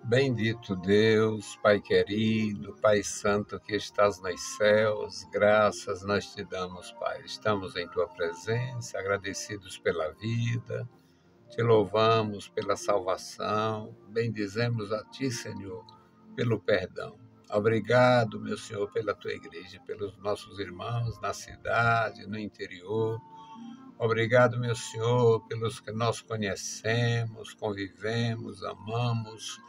Bendito Deus, Pai querido, Pai santo que estás nos céus, graças nós te damos, Pai. Estamos em tua presença, agradecidos pela vida, te louvamos pela salvação, bendizemos a ti, Senhor, pelo perdão. Obrigado, meu Senhor, pela tua igreja, pelos nossos irmãos na cidade, no interior. Obrigado, meu Senhor, pelos que nós conhecemos, convivemos, amamos.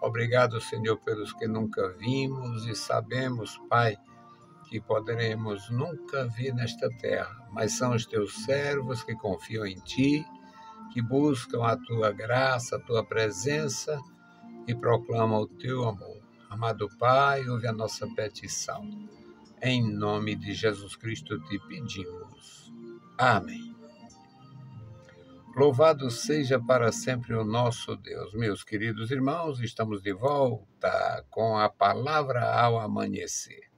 Obrigado, Senhor, pelos que nunca vimos e sabemos, Pai, que poderemos nunca vir nesta terra, mas são os teus servos que confiam em Ti, que buscam a Tua graça, a Tua presença e proclamam o Teu amor. Amado Pai, ouve a nossa petição. Em nome de Jesus Cristo te pedimos. Amém. Louvado seja para sempre o nosso Deus. Meus queridos irmãos, estamos de volta com a palavra ao amanhecer.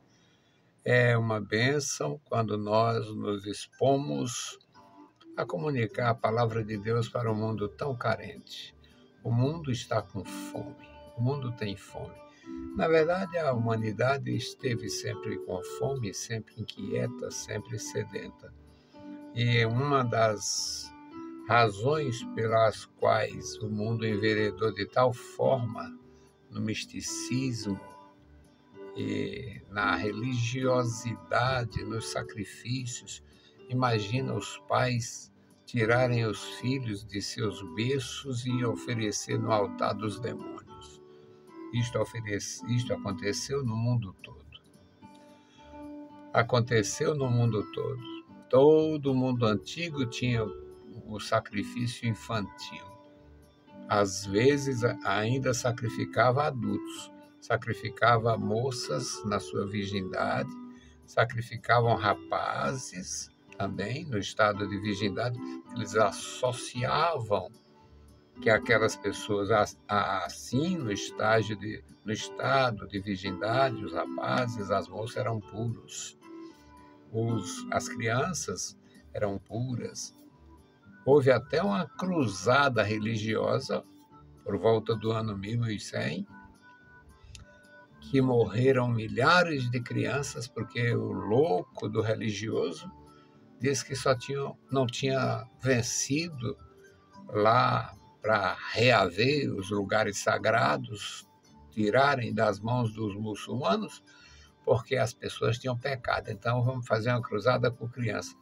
É uma bênção quando nós nos dispomos a comunicar a palavra de Deus para um mundo tão carente. O mundo está com fome, o mundo tem fome. Na verdade, a humanidade esteve sempre com fome, sempre inquieta, sempre sedenta. E uma das razões pelas quais o mundo enveredou de tal forma no misticismo e na religiosidade, nos sacrifícios. Imagina os pais tirarem os filhos de seus berços e oferecer no altar dos demônios. Isto aconteceu no mundo todo. Aconteceu no mundo todo. Todo o mundo antigo tinha o sacrifício infantil. Às vezes ainda sacrificava adultos, sacrificava moças na sua virgindade, sacrificavam rapazes também no estado de virgindade. Eles associavam que aquelas pessoas assim no estado de virgindade, os rapazes, as moças eram puros, as crianças eram puras. Houve até uma cruzada religiosa, por volta do ano 1100, que morreram milhares de crianças, porque o louco do religioso disse que não tinha vencido lá para reaver os lugares sagrados, tirarem das mãos dos muçulmanos, porque as pessoas tinham pecado. Então vamos fazer uma cruzada com criança.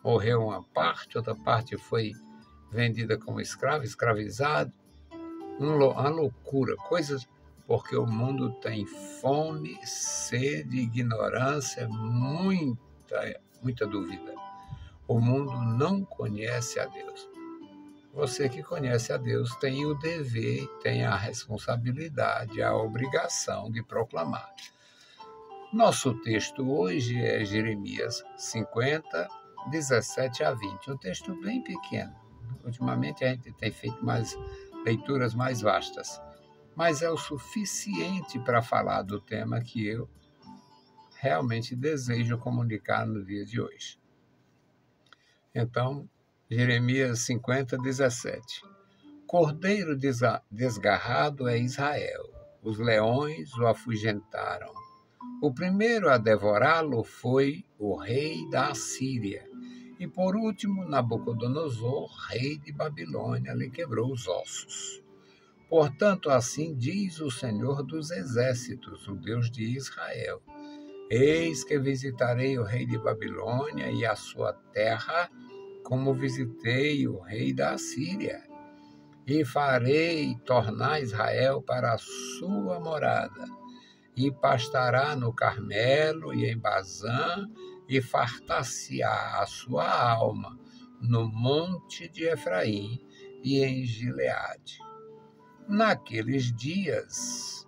Morreu uma parte, outra parte foi vendida como escravo, escravizado. Uma loucura, coisas, porque o mundo tem fome, sede, ignorância, muita dúvida. O mundo não conhece a Deus. Você que conhece a Deus tem o dever, tem a responsabilidade, a obrigação de proclamar. Nosso texto hoje é Jeremias 50, 17 a 20, um texto bem pequeno. Ultimamente a gente tem feito leituras mais vastas, mas é o suficiente para falar do tema que eu realmente desejo comunicar no dia de hoje. Então, Jeremias 50, 17. Cordeiro desgarrado é Israel, os leões o afugentaram. O primeiro a devorá-lo foi o rei da Assíria. E, por último, Nabucodonosor, rei de Babilônia, lhe quebrou os ossos. Portanto, assim diz o Senhor dos Exércitos, o Deus de Israel: Eis que visitarei o rei de Babilônia e a sua terra, como visitei o rei da Assíria. E farei tornar Israel para a sua morada, e pastará no Carmelo e em Bazã, e fartar-se-á a sua alma no monte de Efraim e em Gileade. Naqueles dias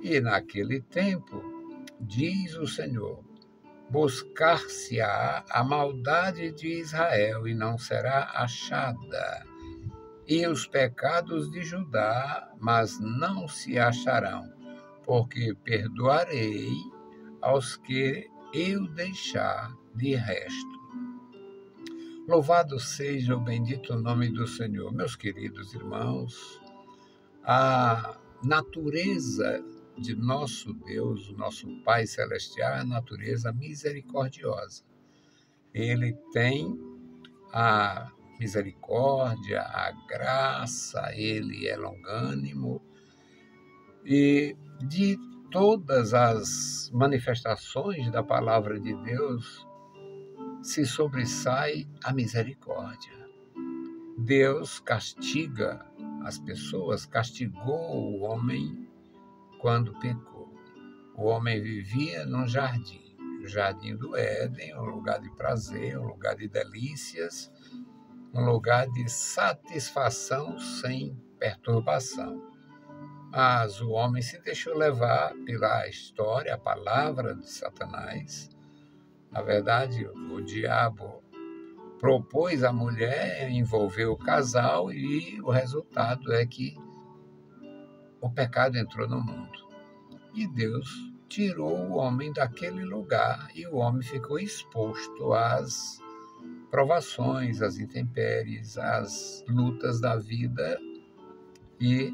e naquele tempo, diz o Senhor, buscar-se-á a maldade de Israel e não será achada, e os pecados de Judá, mas não se acharão, porque perdoarei aos que eu deixar de resto. Louvado seja o bendito nome do Senhor. Meus queridos irmãos, a natureza de nosso Deus, nosso Pai Celestial, é a natureza misericordiosa. Ele tem a misericórdia, a graça, ele é longânimo, e de todas as manifestações da palavra de Deus se sobressai a misericórdia. Deus castiga as pessoas, castigou o homem quando pecou. O homem vivia num jardim, o jardim do Éden, um lugar de prazer, um lugar de delícias, um lugar de satisfação sem perturbação. Mas o homem se deixou levar pela história, a palavra de Satanás. Na verdade, o diabo propôs a mulher, envolveu o casal e o resultado é que o pecado entrou no mundo. E Deus tirou o homem daquele lugar e o homem ficou exposto às provações, às intempéries, às lutas da vida e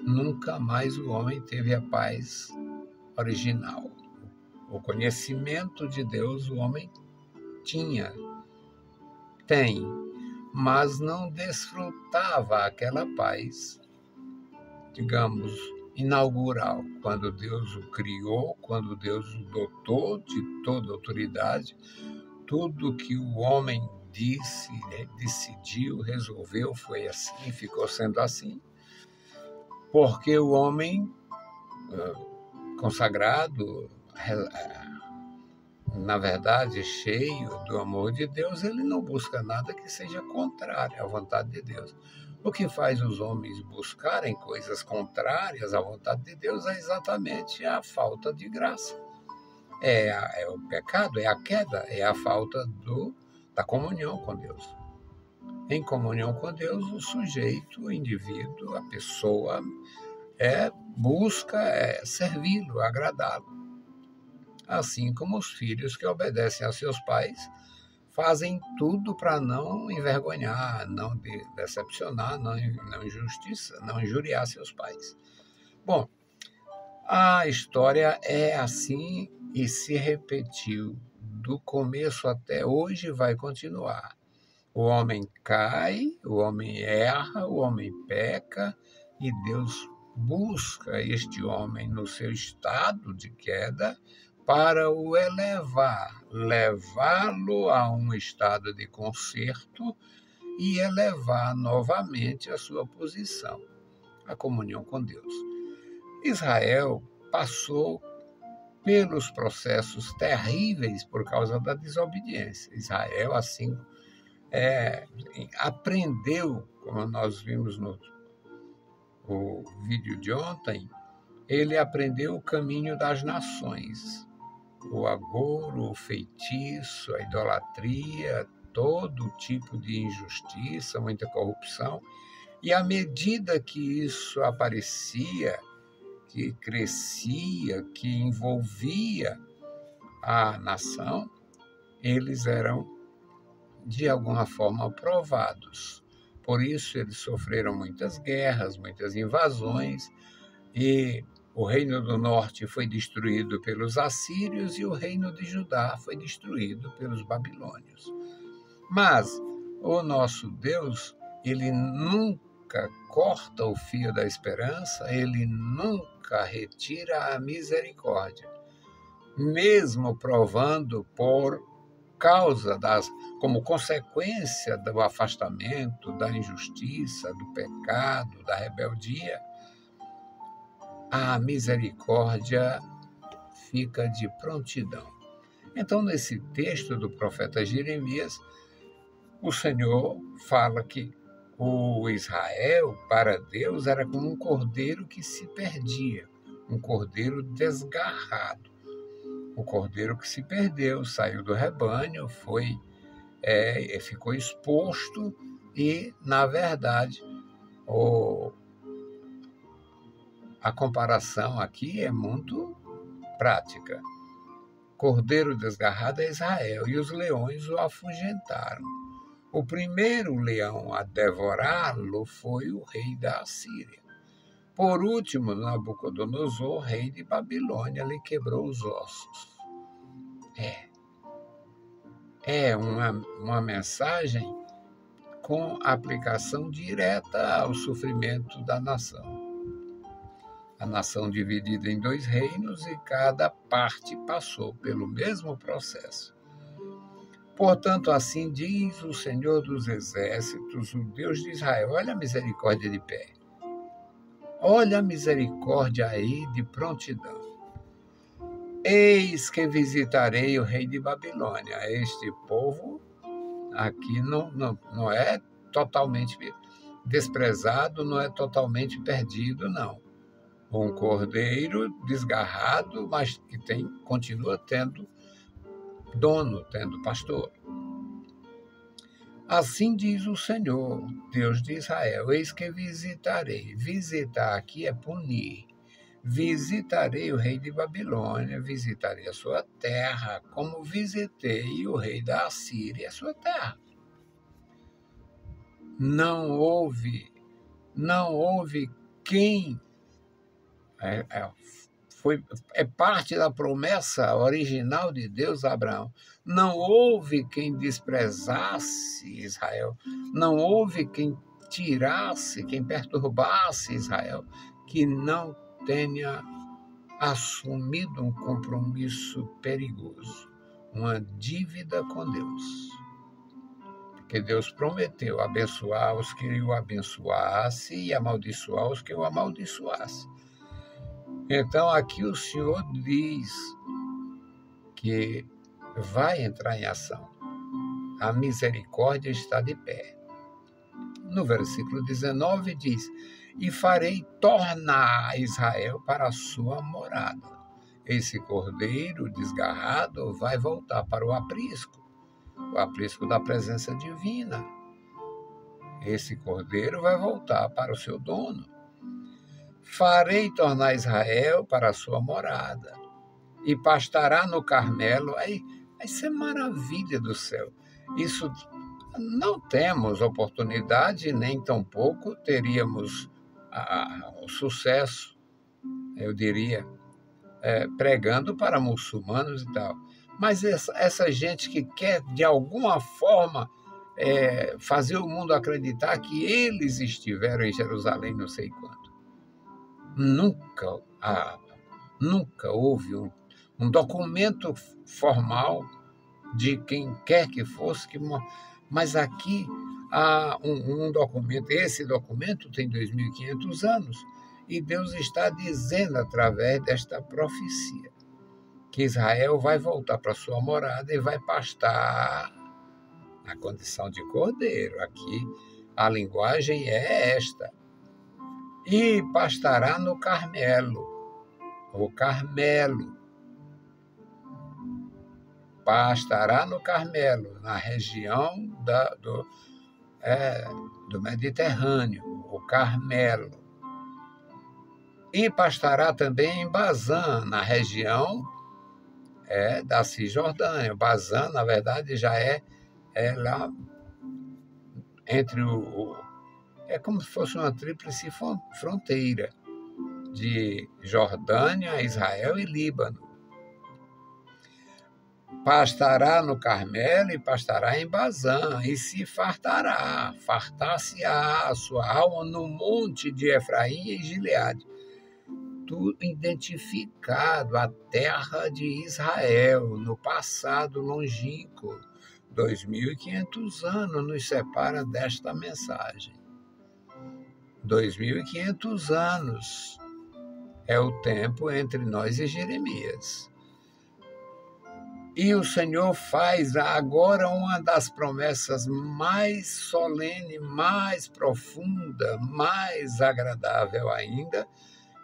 nunca mais o homem teve a paz original. O conhecimento de Deus o homem tem, mas não desfrutava aquela paz, digamos, inaugural, quando Deus o criou, quando Deus o dotou de toda autoridade, tudo que o homem disse, decidiu, resolveu, foi assim, ficou sendo assim, porque o homem consagrado, na verdade, cheio do amor de Deus, ele não busca nada que seja contrário à vontade de Deus. O que faz os homens buscarem coisas contrárias à vontade de Deus é exatamente a falta de graça. É o pecado, é a queda, é a falta da comunhão com Deus. Em comunhão com Deus, o sujeito, o indivíduo, a pessoa busca servi-lo, agradá-lo. Assim como os filhos que obedecem a seus pais fazem tudo para não envergonhar, não decepcionar, não injuriar seus pais. Bom, a história é assim e se repetiu do começo até hoje, vai continuar. O homem cai, o homem erra, o homem peca e Deus busca este homem no seu estado de queda para o elevar, levá-lo a um estado de conserto e elevar novamente a sua posição, a comunhão com Deus. Israel passou pelos processos terríveis por causa da desobediência. Israel, assim, aprendeu, como nós vimos no vídeo de ontem, ele aprendeu o caminho das nações. O agouro, o feitiço, a idolatria, todo tipo de injustiça, muita corrupção. E à medida que isso aparecia, que crescia, que envolvia a nação, eles eram, de alguma forma, provados. Por isso, eles sofreram muitas guerras, muitas invasões, e o reino do norte foi destruído pelos assírios e o reino de Judá foi destruído pelos babilônios. Mas o nosso Deus, ele nunca corta o fio da esperança, ele nunca retira a misericórdia, mesmo provando por causa como consequência do afastamento, da injustiça, do pecado, da rebeldia, a misericórdia fica de prontidão. Então, nesse texto do profeta Jeremias, o Senhor fala que o Israel, para Deus, era como um cordeiro que se perdia, um cordeiro desgarrado, um cordeiro que se perdeu, saiu do rebanho, ficou exposto e, na verdade, a comparação aqui é muito prática. Cordeiro desgarrado é Israel e os leões o afugentaram. O primeiro leão a devorá-lo foi o rei da Assíria, Por último, Nabucodonosor, rei de Babilônia, lhe quebrou os ossos. É uma mensagem com aplicação direta ao sofrimento da nação. A nação dividida em 2 reinos e cada parte passou pelo mesmo processo. Portanto, assim diz o Senhor dos Exércitos, o Deus de Israel. Olha a misericórdia de pé. Olha a misericórdia aí de prontidão. Eis que visitarei o rei de Babilônia. Este povo aqui não é totalmente desprezado, não é totalmente perdido, não. Um cordeiro desgarrado, mas que continua tendo dono, tendo pastor. Assim diz o Senhor, Deus de Israel, eis que visitarei. Visitar aqui é punir. Visitarei o rei de Babilônia, visitarei a sua terra, como visitei o rei da Assíria, a sua terra. Não houve quem... É parte da promessa original de Deus a Abraão. Não houve quem desprezasse Israel, não houve quem tirasse, quem perturbasse Israel, que não tenha assumido um compromisso perigoso, uma dívida com Deus. Porque Deus prometeu abençoar os que o abençoasse e amaldiçoar os que o amaldiçoasse. Então, aqui o Senhor diz que vai entrar em ação. A misericórdia está de pé. No versículo 19 diz, e farei tornar Israel para a sua morada. Esse cordeiro desgarrado vai voltar para o aprisco da presença divina. Esse cordeiro vai voltar para o seu dono. Farei tornar Israel para a sua morada, e pastará no Carmelo. Isso é maravilha do céu. Isso não temos oportunidade, nem tampouco teríamos o sucesso, eu diria, pregando para muçulmanos e tal. Mas essa gente que quer, de alguma forma, fazer o mundo acreditar que eles estiveram em Jerusalém não sei quando. Nunca houve um documento formal de quem quer que fosse, mas aqui há um documento. Esse documento tem 2.500 anos e Deus está dizendo, através desta profecia, que Israel vai voltar para sua morada e vai pastar na condição de cordeiro. Aqui a linguagem é esta. E pastará no Carmelo. O Carmelo. Pastará no Carmelo, na região do Mediterrâneo, o Carmelo. E pastará também em Bazã, na região da Cisjordânia. Bazã, na verdade, já é lá entre é como se fosse uma tríplice fronteira de Jordânia, Israel e Líbano. Pastará no Carmelo e pastará em Bazã, e se fartará, fartar-se-á a sua alma no monte de Efraim e Gileade. Tudo identificado, a terra de Israel, no passado longínquo. 2.500 anos nos separa desta mensagem. 2.500 anos é o tempo entre nós e Jeremias. E o Senhor faz agora uma das promessas mais solene, mais profunda, mais agradável ainda,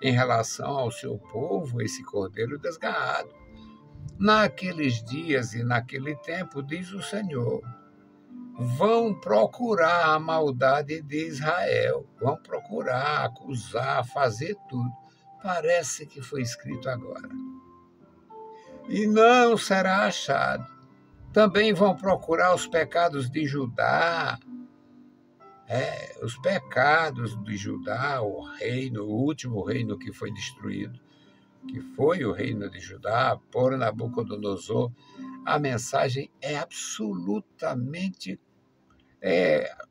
em relação ao seu povo, esse cordeiro desgarrado. Naqueles dias e naquele tempo, diz o Senhor, vão procurar a maldade de Israel, vão procurar, acusar, fazer tudo. Parece que foi escrito agora. E não será achado. Também vão procurar os pecados de Judá, Os pecados de Judá, o reino, o último reino que foi destruído, que foi o reino de Judá, por Nabucodonosor, a mensagem é absolutamente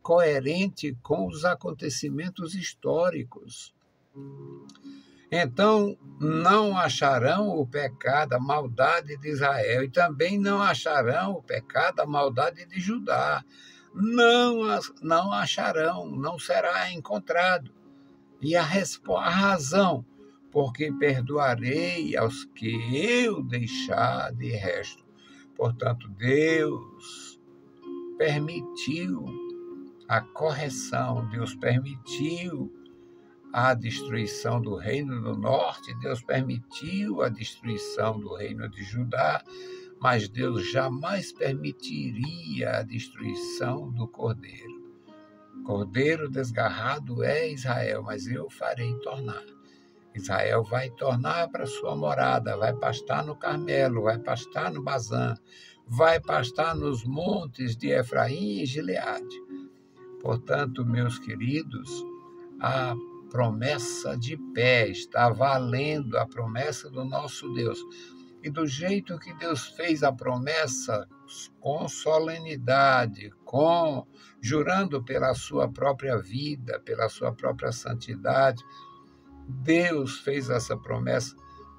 coerente com os acontecimentos históricos. Então, não acharão o pecado, a maldade de Israel, e também não acharão o pecado, a maldade de Judá. Não acharão, não será encontrado. E a razão, porque perdoarei aos que eu deixar de resto. Portanto, Deus permitiu a correção, Deus permitiu a destruição do reino do norte, Deus permitiu a destruição do reino de Judá, mas Deus jamais permitiria a destruição do cordeiro. Cordeiro desgarrado é Israel, mas eu farei tornar. Israel vai tornar para sua morada, vai pastar no Carmelo, vai pastar no Bazã, vai pastar nos montes de Efraim e Gileade. Portanto, meus queridos, a promessa de pé está valendo, a promessa do nosso Deus. E do jeito que Deus fez a promessa, com solenidade, jurando pela sua própria vida, pela sua própria santidade, Deus fez essa promessa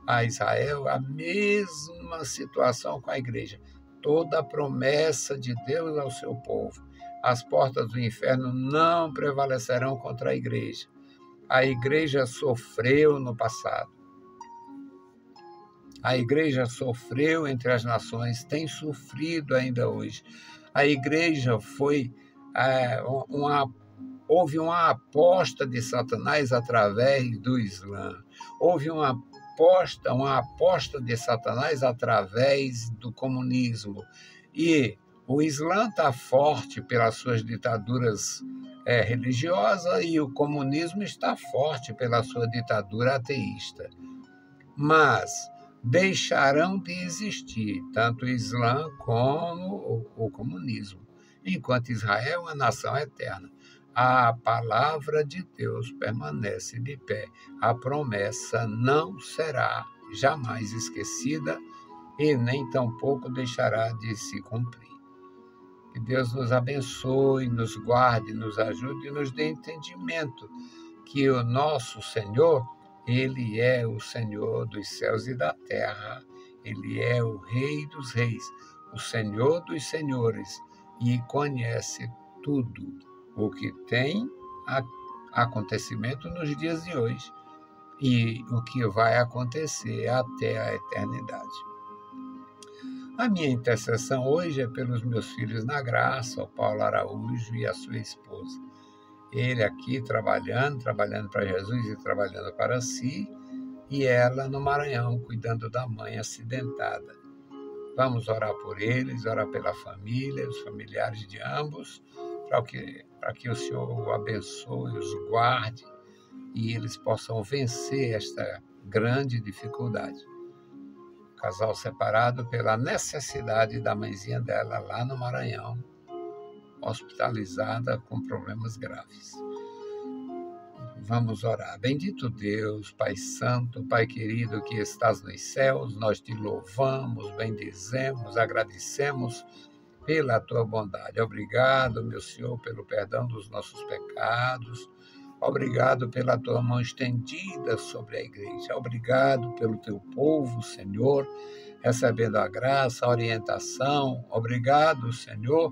a Israel, a mesma situação com a igreja. Toda a promessa de Deus ao seu povo. As portas do inferno não prevalecerão contra a igreja. A igreja sofreu no passado. A igreja sofreu entre as nações, tem sofrido ainda hoje. A igreja houve uma aposta de Satanás através do Islã. Houve uma aposta de Satanás através do comunismo. E o Islã está forte pelas suas ditaduras religiosas e o comunismo está forte pela sua ditadura ateísta. Mas deixarão de existir tanto o Islã como o comunismo, enquanto Israel é uma nação eterna. A palavra de Deus permanece de pé. A promessa não será jamais esquecida e nem tampouco deixará de se cumprir. Que Deus nos abençoe, nos guarde, nos ajude e nos dê entendimento que o nosso Senhor, Ele é o Senhor dos céus e da terra. Ele é o Rei dos reis, o Senhor dos senhores e conhece tudo o que tem acontecimento nos dias de hoje e o que vai acontecer até a eternidade. A minha intercessão hoje é pelos meus filhos na graça, o Paulo Araújo e a sua esposa. Ele aqui trabalhando para Jesus e trabalhando para si, e ela no Maranhão, cuidando da mãe acidentada. Vamos orar por eles, orar pela família, os familiares de ambos, para que o Senhor o abençoe, os guarde e eles possam vencer esta grande dificuldade. Casal separado pela necessidade da mãezinha dela lá no Maranhão, hospitalizada com problemas graves. Vamos orar. Bendito Deus, Pai Santo, Pai querido que estás nos céus, nós te louvamos, bendizemos, agradecemos pela tua bondade. Obrigado, meu Senhor, pelo perdão dos nossos pecados. Obrigado pela tua mão estendida sobre a igreja. Obrigado pelo teu povo, Senhor, recebendo a graça, a orientação. Obrigado, Senhor,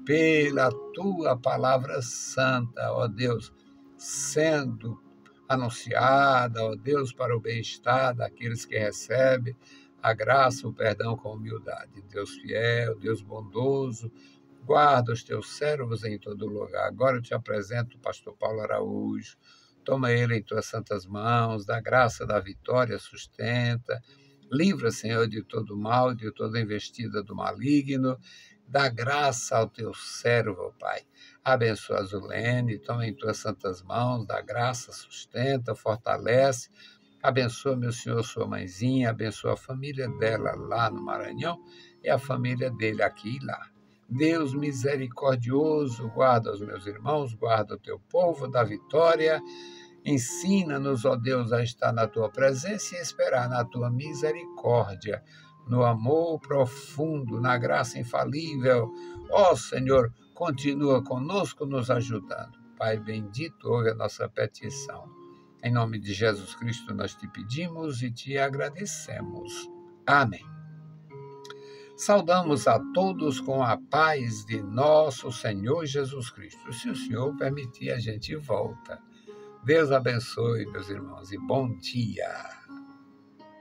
pela tua palavra santa, ó Deus, sendo anunciada, ó Deus, para o bem-estar daqueles que recebem a graça, o perdão com humildade. Deus fiel, Deus bondoso, guarda os teus servos em todo lugar. Agora eu te apresento o pastor Paulo Araújo. Toma ele em tuas santas mãos, dá graça, da vitória, sustenta. Livra, Senhor, de todo mal, de toda investida do maligno. Dá graça ao teu servo, Pai. Abençoa a Zulene, toma em tuas santas mãos, dá graça, sustenta, fortalece. Abençoa, meu Senhor, sua mãezinha, abençoa a família dela lá no Maranhão e a família dele aqui e lá. Deus misericordioso, guarda os meus irmãos, guarda o teu povo da vitória. Ensina-nos, ó Deus, a estar na tua presença e esperar na tua misericórdia, no amor profundo, na graça infalível. Ó Senhor, continua conosco, nos ajudando. Pai bendito, ouve a nossa petição. Em nome de Jesus Cristo nós te pedimos e te agradecemos. Amém. Saudamos a todos com a paz de nosso Senhor Jesus Cristo. Se o Senhor permitir, a gente volta. Deus abençoe, meus irmãos, e bom dia.